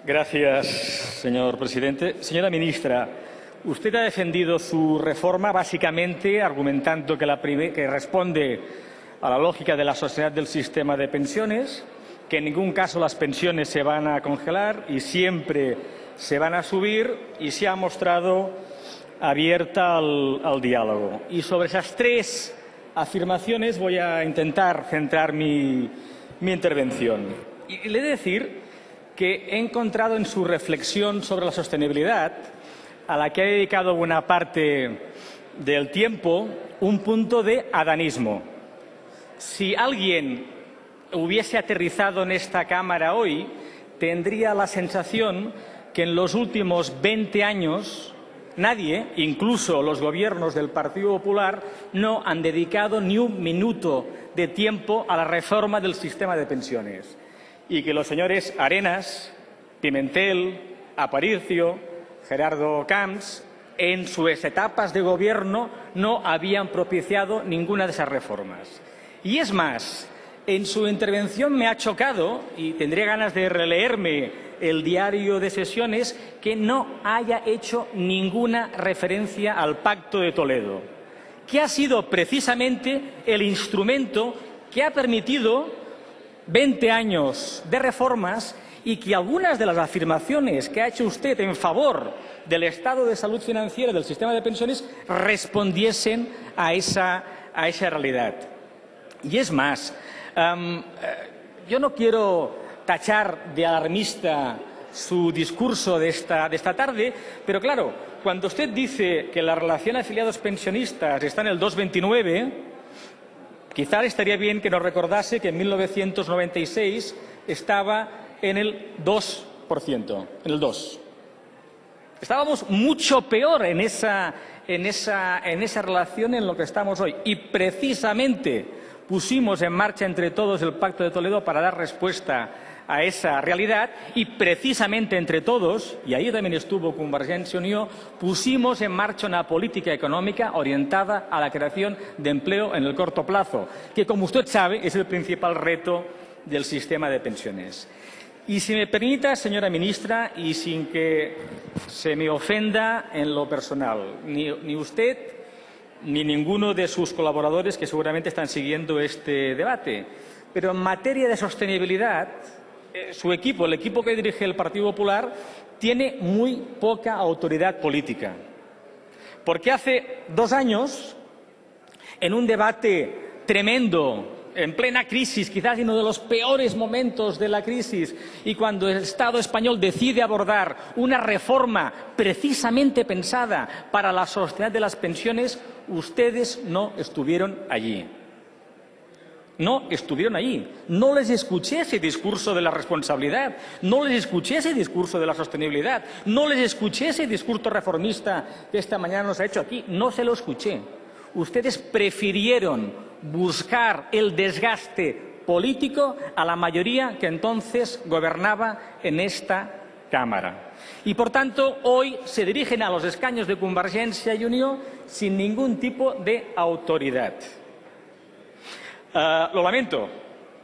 Gracias, señor presidente. Señora ministra, usted ha defendido su reforma básicamente argumentando que responde a la lógica de la sociedad del sistema de pensiones, que en ningún caso las pensiones se van a congelar y siempre se van a subir, y se ha mostrado abierta al diálogo. Y sobre esas tres afirmaciones voy a intentar centrar mi intervención. Y le he de decir que he encontrado en su reflexión sobre la sostenibilidad, a la que ha dedicado buena parte del tiempo, un punto de adanismo. Si alguien hubiese aterrizado en esta Cámara hoy, tendría la sensación que en los últimos 20 años nadie, incluso los gobiernos del Partido Popular, no han dedicado ni un minuto de tiempo a la reforma del sistema de pensiones. Y que los señores Arenas, Pimentel, Aparicio, Gerardo Camps, en sus etapas de gobierno no habían propiciado ninguna de esas reformas. Y es más, en su intervención me ha chocado, y tendría ganas de releerme el diario de sesiones, que no haya hecho ninguna referencia al Pacto de Toledo, que ha sido precisamente el instrumento que ha permitido 20 años de reformas, y que algunas de las afirmaciones que ha hecho usted en favor del estado de salud financiera del sistema de pensiones respondiesen a esa realidad. Y es más, yo no quiero tachar de alarmista su discurso de esta tarde, pero claro, cuando usted dice que la relación afiliados pensionistas está en el 2,29, quizá estaría bien que nos recordase que en 1996 estaba en el 2%, en el 2%. Estábamos mucho peor en esa relación en lo que estamos hoy. Y precisamente pusimos en marcha entre todos el Pacto de Toledo para dar respuesta a esa realidad, y precisamente entre todos, y ahí también estuvo Convergència i Unió, pusimos en marcha una política económica orientada a la creación de empleo en el corto plazo, que, como usted sabe, es el principal reto del sistema de pensiones. Y si me permite, señora ministra, y sin que se me ofenda en lo personal, ni usted ni ninguno de sus colaboradores que seguramente están siguiendo este debate, pero en materia de sostenibilidad, su equipo, el equipo que dirige el Partido Popular, tiene muy poca autoridad política. Porque hace 2 años, en un debate tremendo, en plena crisis, quizás en uno de los peores momentos de la crisis, y cuando el Estado español decide abordar una reforma precisamente pensada para la sostenibilidad de las pensiones, ustedes no estuvieron allí. No estuvieron allí. No les escuché ese discurso de la responsabilidad, no les escuché ese discurso de la sostenibilidad, no les escuché ese discurso reformista que esta mañana nos ha hecho aquí, no se lo escuché. Ustedes prefirieron buscar el desgaste político a la mayoría que entonces gobernaba en esta Cámara. Y, por tanto, hoy se dirigen a los escaños de Convergència i Unió sin ningún tipo de autoridad. Lo lamento,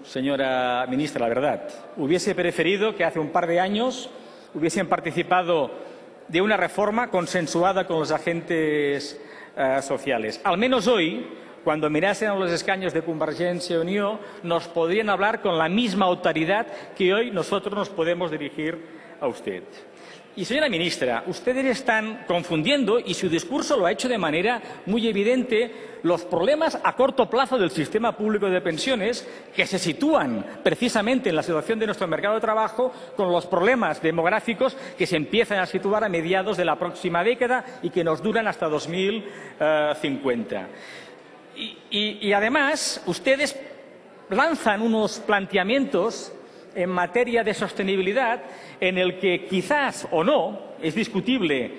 señora ministra, la verdad. Hubiese preferido que hace un par de años hubiesen participado de una reforma consensuada con los agentes sociales. Al menos hoy, cuando mirasen a los escaños de Convergència i Unió, nos podrían hablar con la misma autoridad que hoy nosotros nos podemos dirigir a usted. Y, señora ministra, ustedes están confundiendo, y su discurso lo ha hecho de manera muy evidente, los problemas a corto plazo del sistema público de pensiones, que se sitúan precisamente en la situación de nuestro mercado de trabajo, con los problemas demográficos que se empiezan a situar a mediados de la próxima década y que nos duran hasta 2050. Y además, ustedes lanzan unos planteamientos en materia de sostenibilidad en el que quizás o no, es discutible,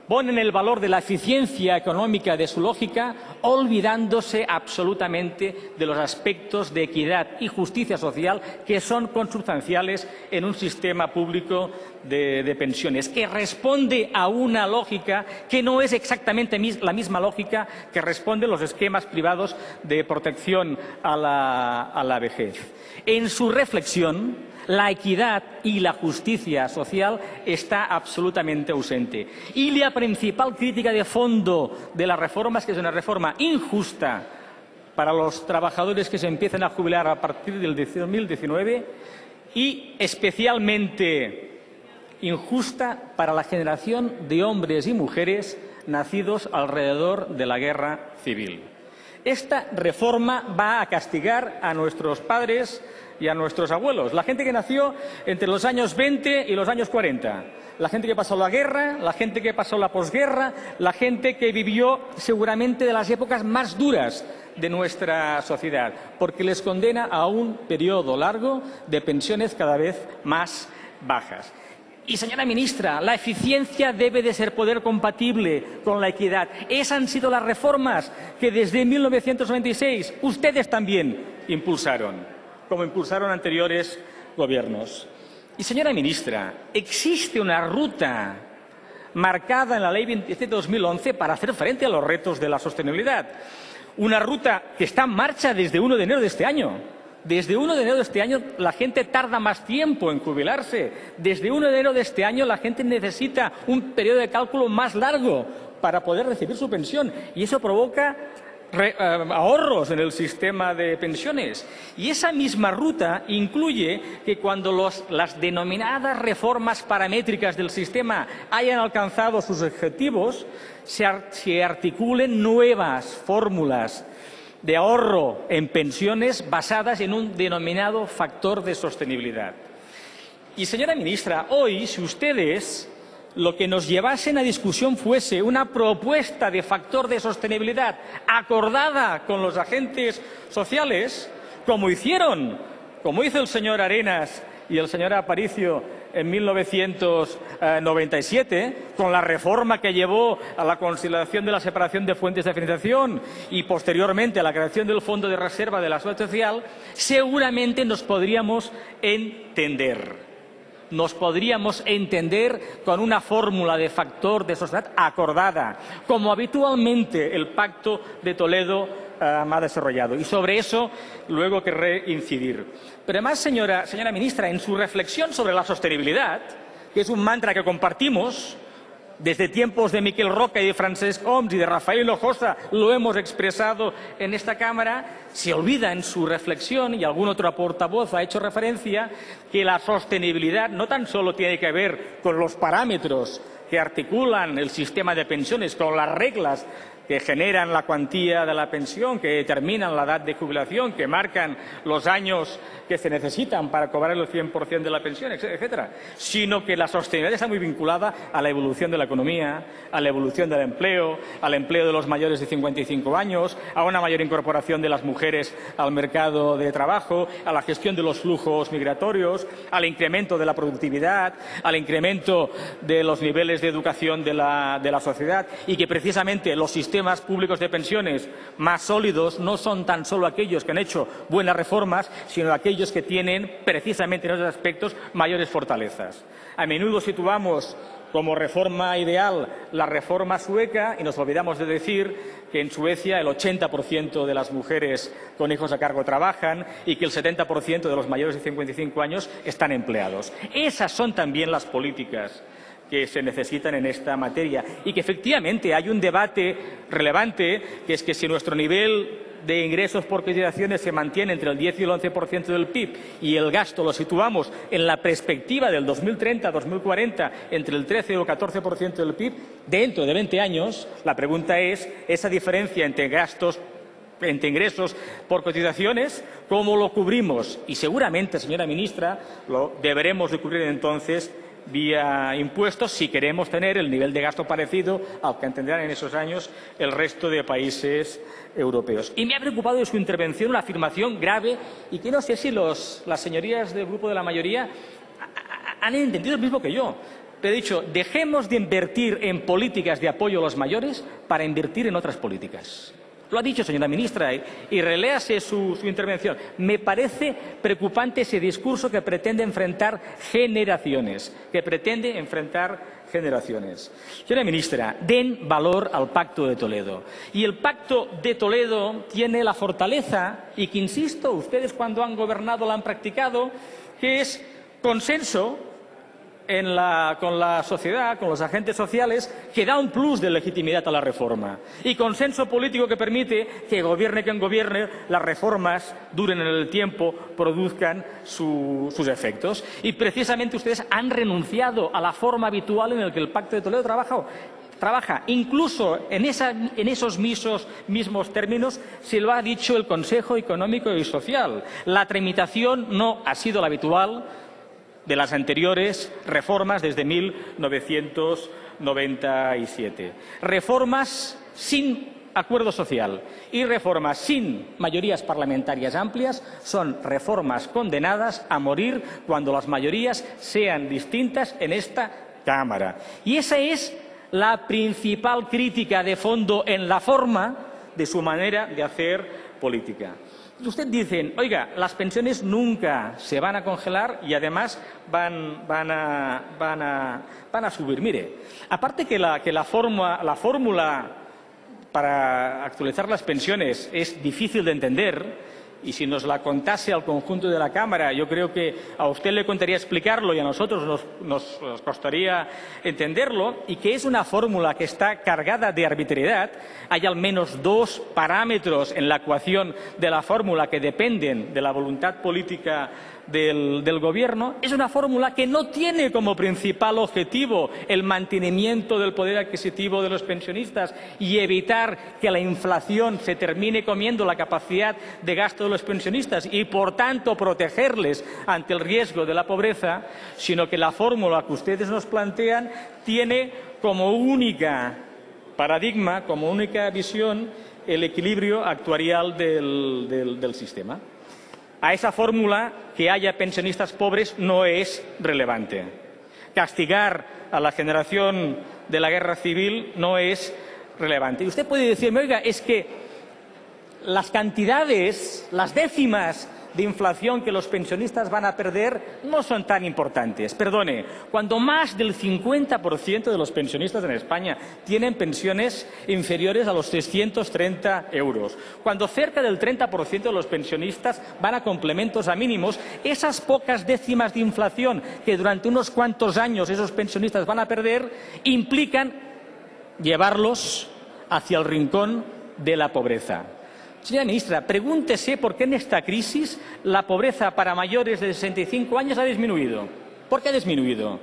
ponen el valor de la eficiencia económica de su lógica, olvidándose absolutamente de los aspectos de equidad y justicia social que son consubstanciales en un sistema público de pensiones, que responde a una lógica que no es exactamente la misma lógica que responden los esquemas privados de protección a la vejez. En su reflexión, la equidad y la justicia social está absolutamente ausente. Y la principal crítica de fondo de la reforma es que es una reforma injusta para los trabajadores que se empiezan a jubilar a partir del 2019 y especialmente injusta para la generación de hombres y mujeres nacidos alrededor de la guerra civil. Esta reforma va a castigar a nuestros padres y a nuestros abuelos, la gente que nació entre los años 20 y los años 40, la gente que pasó la guerra, la gente que pasó la posguerra, la gente que vivió seguramente de las épocas más duras de nuestra sociedad, porque les condena a un periodo largo de pensiones cada vez más bajas. Y, señora ministra, la eficiencia debe de ser poder compatible con la equidad. Esas han sido las reformas que desde 1996 ustedes también impulsaron, como impulsaron anteriores gobiernos. Y, señora ministra, existe una ruta marcada en la Ley 27/2011 para hacer frente a los retos de la sostenibilidad. Una ruta que está en marcha desde 1 de enero de este año. Desde 1 de enero de este año la gente tarda más tiempo en jubilarse. Desde 1 de enero de este año la gente necesita un periodo de cálculo más largo para poder recibir su pensión. Y eso provoca ahorros en el sistema de pensiones. Y esa misma ruta incluye que cuando las denominadas reformas paramétricas del sistema hayan alcanzado sus objetivos, se articulen nuevas fórmulas de ahorro en pensiones basadas en un denominado factor de sostenibilidad. Y, señora ministra, hoy, si ustedes lo que nos llevasen a discusión fuese una propuesta de factor de sostenibilidad acordada con los agentes sociales, como hizo el señor Arenas y el señor Aparicio en 1997, con la reforma que llevó a la consolidación de la separación de fuentes de financiación y posteriormente a la creación del Fondo de Reserva de la Seguridad Social, seguramente nos podríamos entender. Nos podríamos entender con una fórmula de factor de sociedad acordada, como habitualmente el Pacto de Toledo ha desarrollado. Y sobre eso luego querré incidir. Pero además, señora ministra, en su reflexión sobre la sostenibilidad, que es un mantra que compartimos, desde tiempos de Miquel Roca y de Francesc Homs y de Rafael Hinojosa lo hemos expresado en esta Cámara, se olvida en su reflexión, y algún otro portavoz ha hecho referencia, que la sostenibilidad no tan solo tiene que ver con los parámetros que articulan el sistema de pensiones, con las reglas que generan la cuantía de la pensión, que determinan la edad de jubilación, que marcan los años que se necesitan para cobrar el 100% de la pensión, etcétera, sino que la sostenibilidad está muy vinculada a la evolución de la economía, a la evolución del empleo, al empleo de los mayores de 55 años, a una mayor incorporación de las mujeres al mercado de trabajo, a la gestión de los flujos migratorios, al incremento de la productividad, al incremento de los niveles de educación de la sociedad, y que precisamente los sistemas públicos de pensiones más sólidos no son tan solo aquellos que han hecho buenas reformas, sino aquellos que tienen precisamente en esos aspectos mayores fortalezas. A menudo situamos como reforma ideal la reforma sueca y nos olvidamos de decir que en Suecia el 80% de las mujeres con hijos a cargo trabajan y que el 70% de los mayores de 55 años están empleados. Esas son también las políticas que se necesitan en esta materia, y que efectivamente hay un debate relevante, que es que si nuestro nivel de ingresos por cotizaciones se mantiene entre el 10 y el 11% del PIB y el gasto lo situamos en la perspectiva del 2030-2040 entre el 13 o el 14% del PIB, dentro de 20 años, la pregunta es, esa diferencia entre ingresos por cotizaciones, ¿cómo lo cubrimos? Y seguramente, señora ministra, lo deberemos de cubrir entonces vía impuestos si queremos tener el nivel de gasto parecido al que tendrán en esos años el resto de países europeos. Y me ha preocupado de su intervención una afirmación grave y que no sé si las señorías del Grupo de la Mayoría han entendido lo mismo que yo. Pero he dicho, dejemos de invertir en políticas de apoyo a los mayores para invertir en otras políticas. Lo ha dicho, señora ministra, y reléase su intervención. Me parece preocupante ese discurso que pretende enfrentar generaciones. Señora ministra, den valor al Pacto de Toledo. Y el Pacto de Toledo tiene la fortaleza, y que, insisto, ustedes cuando han gobernado lo han practicado, que es consenso con la sociedad, con los agentes sociales, que da un plus de legitimidad a la reforma. Y consenso político que permite que gobierne quien gobierne, las reformas duren en el tiempo, produzcan sus efectos. Y precisamente ustedes han renunciado a la forma habitual en la que el Pacto de Toledo trabaja. Incluso en esos mismos términos se lo ha dicho el Consejo Económico y Social. La tramitación no ha sido la habitual de las anteriores reformas desde 1997. Reformas sin acuerdo social y reformas sin mayorías parlamentarias amplias son reformas condenadas a morir cuando las mayorías sean distintas en esta Cámara. Y esa es la principal crítica de fondo en la forma de su manera de hacer política. Usted dice, oiga, las pensiones nunca se van a congelar y además van a subir. Mire, aparte que la fórmula para actualizar las pensiones es difícil de entender, y si nos la contase al conjunto de la Cámara, yo creo que a usted le contaría explicarlo y a nosotros nos costaría entenderlo, y que es una fórmula que está cargada de arbitrariedad. Hay al menos dos parámetros en la ecuación de la fórmula que dependen de la voluntad política del Gobierno. Es una fórmula que no tiene como principal objetivo el mantenimiento del poder adquisitivo de los pensionistas y evitar que la inflación se termine comiendo la capacidad de gasto de los pensionistas y, por tanto, protegerles ante el riesgo de la pobreza, sino que la fórmula que ustedes nos plantean tiene como única paradigma, como única visión, el equilibrio actuarial del sistema. A esa fórmula, que haya pensionistas pobres no es relevante. Castigar a la generación de la guerra civil no es relevante. Y usted puede decirme, oiga, es que las cantidades, las décimas de inflación que los pensionistas van a perder no son tan importantes. Perdone, cuando más del 50% de los pensionistas en España tienen pensiones inferiores a los 630 euros, cuando cerca del 30% de los pensionistas van a complementos a mínimos, esas pocas décimas de inflación que durante unos cuantos años esos pensionistas van a perder implican llevarlos hacia el rincón de la pobreza. Señora ministra, pregúntese por qué en esta crisis la pobreza para mayores de 65 años ha disminuido. ¿Por qué ha disminuido?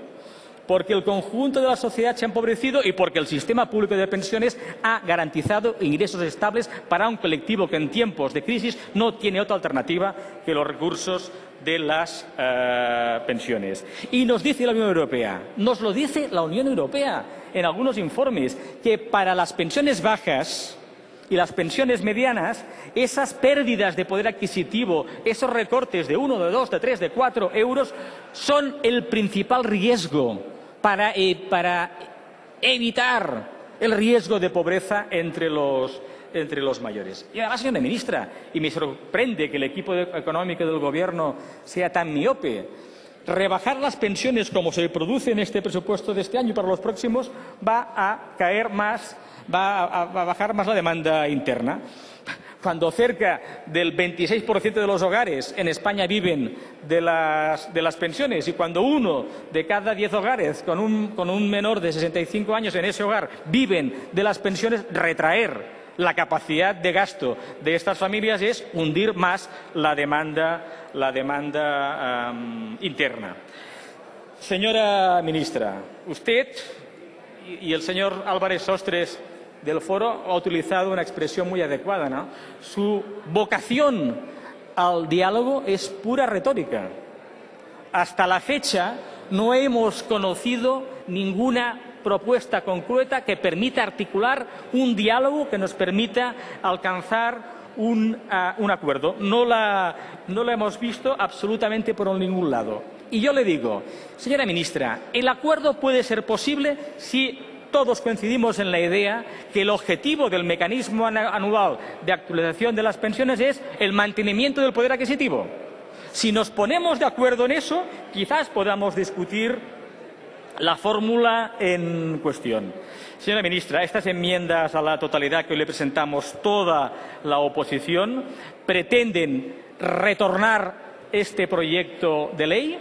Porque el conjunto de la sociedad se ha empobrecido y porque el sistema público de pensiones ha garantizado ingresos estables para un colectivo que en tiempos de crisis no tiene otra alternativa que los recursos de las pensiones. Y nos dice la Unión Europea, nos lo dice la Unión Europea en algunos informes, que para las pensiones bajas y las pensiones medianas, esas pérdidas de poder adquisitivo, esos recortes de 1, de 2, de 3, de 4 euros, son el principal riesgo para evitar el riesgo de pobreza entre los mayores. Y además, señora ministra, y me sorprende que el equipo económico del Gobierno sea tan miope, rebajar las pensiones como se produce en este presupuesto de este año y para los próximos va a bajar más la demanda interna. Cuando cerca del 26% de los hogares en España viven de las pensiones y cuando 1 de cada 10 hogares con un menor de 65 años en ese hogar viven de las pensiones, retraer la capacidad de gasto de estas familias es hundir más la demanda interna. Señora ministra, usted y el señor Álvarez Sostres del Foro ha utilizado una expresión muy adecuada, ¿no? Su vocación al diálogo es pura retórica. Hasta la fecha no hemos conocido ninguna propuesta concreta que permita articular un diálogo que nos permita alcanzar un acuerdo. No la hemos visto absolutamente por ningún lado. Y yo le digo, señora ministra, el acuerdo puede ser posible si todos coincidimos en la idea que el objetivo del mecanismo anual de actualización de las pensiones es el mantenimiento del poder adquisitivo. Si nos ponemos de acuerdo en eso, quizás podamos discutir la fórmula en cuestión. Señora ministra, estas enmiendas a la totalidad que hoy le presentamos toda la oposición pretenden retornar este proyecto de ley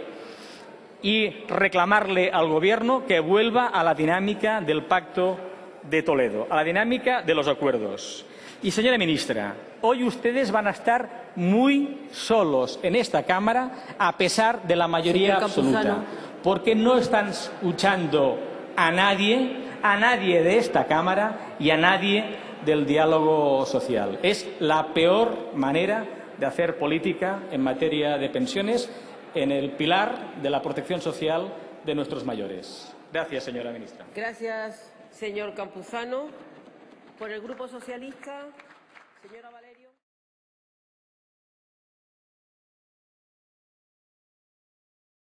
y reclamarle al Gobierno que vuelva a la dinámica del Pacto de Toledo, a la dinámica de los acuerdos. Y, señora ministra, hoy ustedes van a estar muy solos en esta Cámara a pesar de la mayoría absoluta, porque no están escuchando a nadie de esta Cámara y a nadie del diálogo social. Es la peor manera de hacer política en materia de pensiones en el pilar de la protección social de nuestros mayores. Gracias, señora ministra. Gracias, señor Campuzano. Por el Grupo Socialista, señora Valencia.